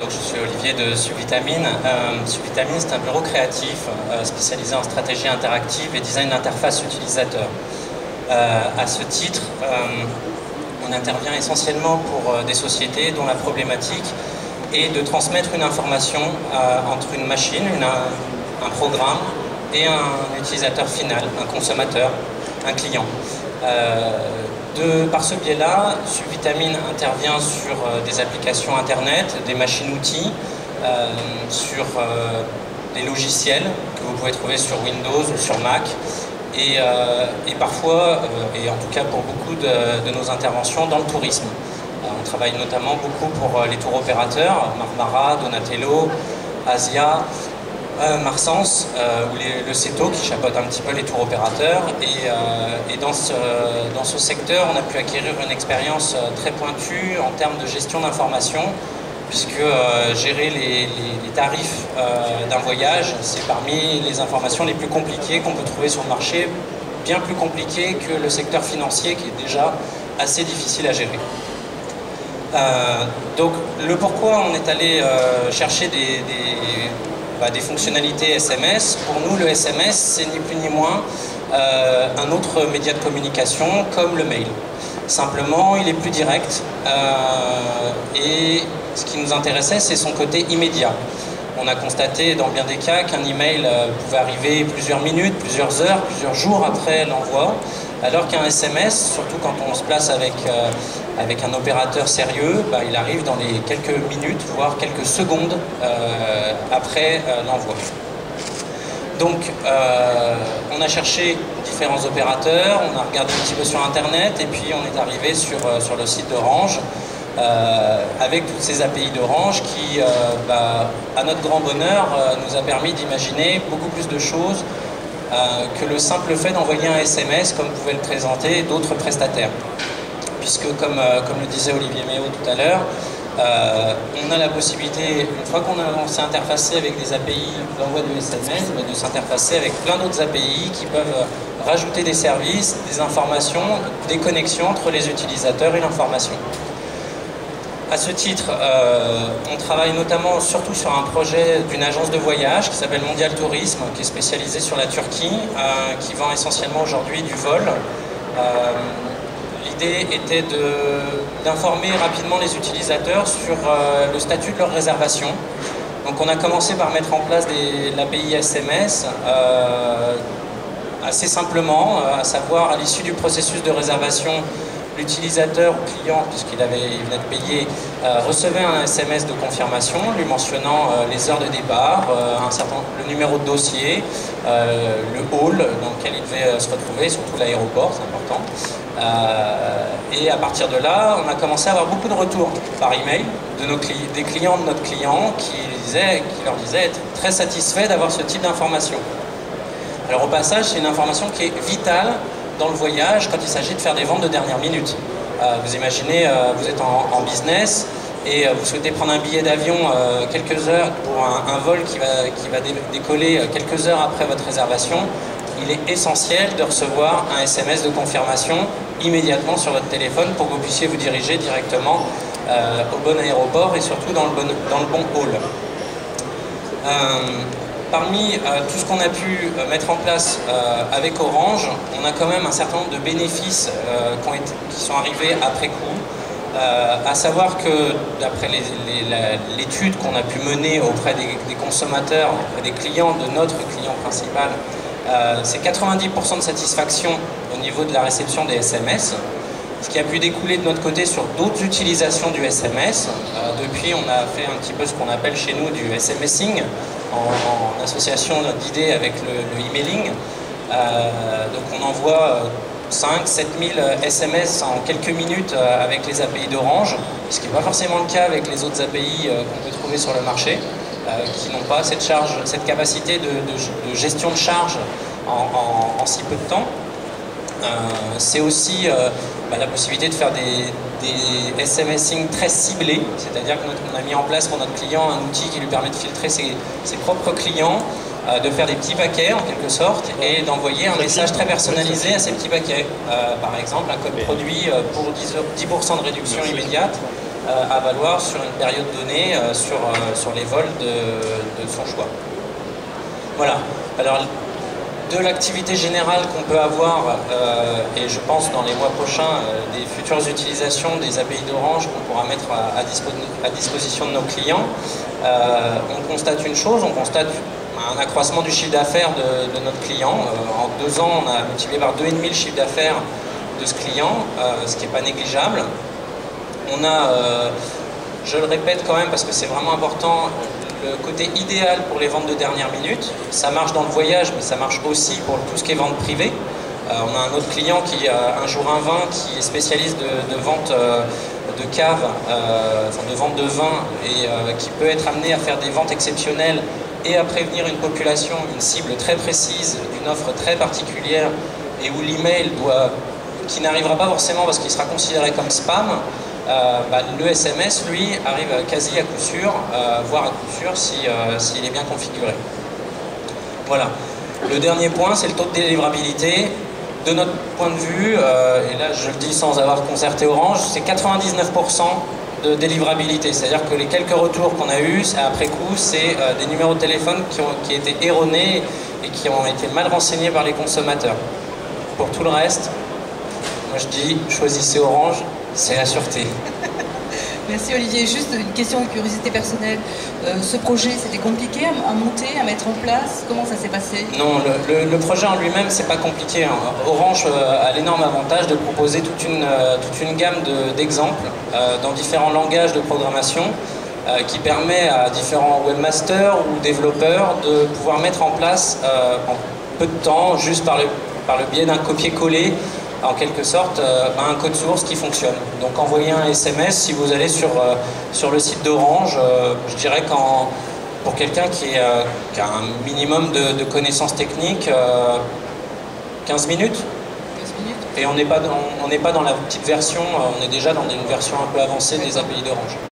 Je suis Olivier de Subvitamine. Subvitamine, c'est un bureau créatif spécialisé en stratégie interactive et design d'interface utilisateur. À ce titre, on intervient essentiellement pour des sociétés dont la problématique est de transmettre une information entre une machine, un programme et un utilisateur final, un consommateur, un client. Par ce biais-là, Subvitamine intervient sur des applications Internet, des machines-outils, sur des logiciels que vous pouvez trouver sur Windows ou sur Mac, et parfois, et en tout cas pour beaucoup de nos interventions, dans le tourisme. On travaille notamment beaucoup pour les tours opérateurs, Marmara, Donatello, Asia, Marsens ou le CETO qui chapeaute un petit peu les tours opérateurs, et dans ce secteur on a pu acquérir une expérience très pointue en termes de gestion d'information, puisque gérer les tarifs d'un voyage, c'est parmi les informations les plus compliquées qu'on peut trouver sur le marché, bien plus compliquées que le secteur financier qui est déjà assez difficile à gérer. Donc le pourquoi on est allé chercher des fonctionnalités SMS. Pour nous, le SMS, c'est ni plus ni moins un autre média de communication comme le mail. Simplement, il est plus direct et ce qui nous intéressait, c'est son côté immédiat. On a constaté dans bien des cas qu'un email pouvait arriver plusieurs minutes, plusieurs heures, plusieurs jours après l'envoi, alors qu'un SMS, surtout quand on se place avec un opérateur sérieux, il arrive dans les quelques minutes, voire quelques secondes après l'envoi. Donc, on a cherché différents opérateurs, on a regardé un petit peu sur Internet, et puis on est arrivé sur le site d'Orange, avec toutes ces API d'Orange qui, à notre grand bonheur, nous a permis d'imaginer beaucoup plus de choses que le simple fait d'envoyer un SMS comme pouvaient le présenter d'autres prestataires. Puisque, comme le disait Olivier Méo tout à l'heure, on a la possibilité, une fois qu'on s'est interfacé avec des API d'envoi de SMS, de s'interfacer avec plein d'autres API qui peuvent rajouter des services, des informations, des connexions entre les utilisateurs et l'information. À ce titre, on travaille notamment surtout sur un projet d'une agence de voyage qui s'appelle Mondial Tourisme, qui est spécialisée sur la Turquie, qui vend essentiellement aujourd'hui du vol. L'idée était d'informer rapidement les utilisateurs sur le statut de leur réservation. Donc on a commencé par mettre en place l'API SMS assez simplement, à savoir à l'issue du processus de réservation, l'utilisateur ou client, puisqu'il venait de payer, recevait un SMS de confirmation lui mentionnant les heures de départ, le numéro de dossier, le hall dans lequel il devait se retrouver, surtout l'aéroport, c'est important. Et à partir de là, on a commencé à avoir beaucoup de retours par email des clients de notre client qui leur disaient être très satisfaits d'avoir ce type d'information. Alors au passage, c'est une information qui est vitale dans le voyage quand il s'agit de faire des ventes de dernière minute. Vous imaginez, vous êtes en business et vous souhaitez prendre un billet d'avion quelques heures pour un vol qui va décoller quelques heures après votre réservation. Il est essentiel de recevoir un SMS de confirmation immédiatement sur votre téléphone pour que vous puissiez vous diriger directement au bon aéroport et surtout dans le bon hall. Parmi tout ce qu'on a pu mettre en place avec Orange, on a quand même un certain nombre de bénéfices qui sont arrivés après coup. À savoir que d'après l'étude qu'on a pu mener auprès des consommateurs, des clients de notre client principal, c'est 90% de satisfaction au niveau de la réception des SMS, ce qui a pu découler de notre côté sur d'autres utilisations du SMS. Depuis, on a fait un petit peu ce qu'on appelle chez nous du SMSing, en association d'idées avec le emailing. Donc on envoie 5-7 000 SMS en quelques minutes avec les API d'Orange, ce qui n'est pas forcément le cas avec les autres API qu'on peut trouver sur le marché, qui n'ont pas cette capacité de gestion de charge en si peu de temps. C'est aussi la possibilité de faire des SMSing très ciblés, c'est-à-dire qu'on a mis en place pour notre client un outil qui lui permet de filtrer ses propres clients, de faire des petits paquets en quelque sorte et d'envoyer un message très personnalisé à ces petits paquets. Par exemple, un code produit pour 10% de réduction immédiate à valoir sur une période donnée sur les vols de son choix. Voilà. Alors, de l'activité générale qu'on peut avoir, et je pense dans les mois prochains, des futures utilisations des API d'Orange qu'on pourra mettre à disposition de nos clients, on constate une chose, on constate un accroissement du chiffre d'affaires de notre client. En 2 ans, on a multiplié par 2,5 le chiffre d'affaires de ce client, ce qui n'est pas négligeable. On a, je le répète quand même parce que c'est vraiment important, le côté idéal pour les ventes de dernière minute. Ça marche dans le voyage, mais ça marche aussi pour tout ce qui est vente privée. On a un autre client qui a un jour un vin, qui est spécialiste de vente de cave, enfin de vente de vin, et qui peut être amené à faire des ventes exceptionnelles et à prévenir une population, une cible très précise, d'une offre très particulière, et où l'email qui n'arrivera pas forcément parce qu'il sera considéré comme spam, le SMS, lui, arrive quasi à coup sûr, voire à coup sûr s'il est bien configuré. Voilà. Le dernier point, c'est le taux de délivrabilité. De notre point de vue, et là je le dis sans avoir concerté Orange, c'est 99% de délivrabilité. C'est-à-dire que les quelques retours qu'on a eus, après coup, c'est des numéros de téléphone qui étaient erronés et qui ont été mal renseignés par les consommateurs. Pour tout le reste, moi je dis, choisissez Orange, c'est la sûreté. Merci Olivier. Juste une question de curiosité personnelle. Ce projet, c'était compliqué à monter, à mettre en place? Comment ça s'est passé? Non, le projet en lui-même, c'est pas compliqué. Orange a l'énorme avantage de proposer toute une gamme d'exemples dans différents langages de programmation qui permet à différents webmasters ou développeurs de pouvoir mettre en place en peu de temps, juste par le biais d'un copier-coller, en quelque sorte, un code source qui fonctionne. Donc envoyer un SMS, si vous allez sur le site d'Orange, je dirais pour quelqu'un qui a un minimum de connaissances techniques, 15 minutes. 15 minutes. Et on n'est pas dans la petite version, on est déjà dans une version un peu avancée des API d'Orange.